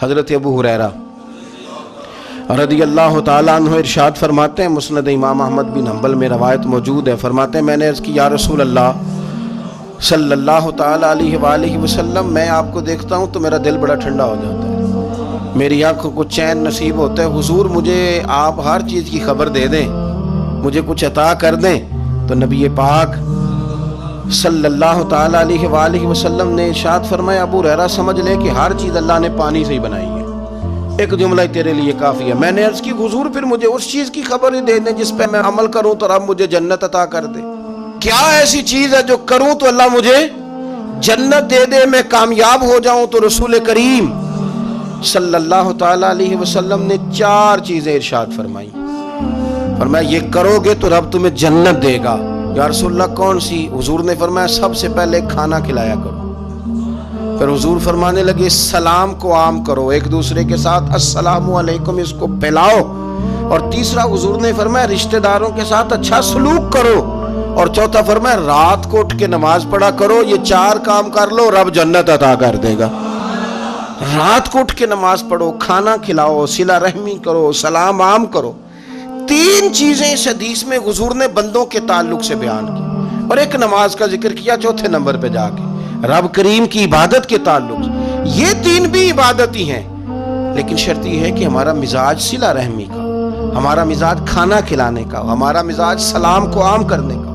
حضرت ابو ہریرہ رضی اللہ تعالیٰ عنہ ارشاد فرماتے ہیں، مسند امام احمد بن حنبل میں روایت موجود ہے، فرماتے ہیں میں نے عرض کی یا رسول اللہ صلی اللہ تعالیٰ علیہ وآلہ وسلم، میں آپ کو دیکھتا ہوں تو میرا دل بڑا ٹھنڈا ہو جاتا ہے، میری آنکھوں کو چین نصیب ہوتا ہے، حضور مجھے آپ ہر چیز کی خبر دے دیں، مجھے کچھ عطا کر دیں۔ تو نبی پاک صلی اللہ تعالیٰ علیہ وآلہ وسلم نے ارشاد فرمایا ابو ہریرہ سمجھ لے کہ ہر چیز اللہ نے پانی سے ہی بنائی ہے، ایک جملہ تیرے لیے کافی ہے۔ میں نے عرض کی حضور پھر مجھے اس چیز کی خبر ہی دے دیں جس پہ میں عمل کروں تو رب مجھے جنت عطا کر دے، کیا ایسی چیز ہے جو کروں تو اللہ مجھے جنت دے دے، میں کامیاب ہو جاؤں؟ تو رسول کریم صلی اللہ تعالیٰ علیہ وسلم نے 4 چیزیں ارشاد فرمائی، فرمایا یہ کرو گے تو رب تمہیں جنت دے گا۔ یا رسول اللہ کون سی؟ حضور نے فرمایا سب سے پہلے کھانا کھلایا کرو۔ پھر حضور فرمانے لگے سلام کو عام کرو، ایک دوسرے کے ساتھ السلام علیکم اس کو پھیلاؤ۔ اور تیسرا حضور نے فرمایا رشتہ داروں کے ساتھ اچھا سلوک کرو۔ اور چوتھا فرمایا رات کو اٹھ کے نماز پڑھا کرو، یہ 4 کام کر لو رب جنت عطا کر دے گا۔ رات کو اٹھ کے نماز پڑھو، کھانا کھلاؤ، صلہ رحمی کرو، سلام عام کرو۔ 3 چیزیں اس حدیث میں حضور نے بندوں کے تعلق سے بیان کی، اور ایک نماز کا ذکر کیا چوتھے نمبر پہ جا کے رب کریم کی عبادت کے تعلق سے۔ یہ 3 بھی عبادت ہی ہیں، لیکن شرط یہ ہے کہ ہمارا مزاج صلہ رحمی کا، ہمارا مزاج کھانا کھلانے کا، ہمارا مزاج سلام کو عام کرنے کا۔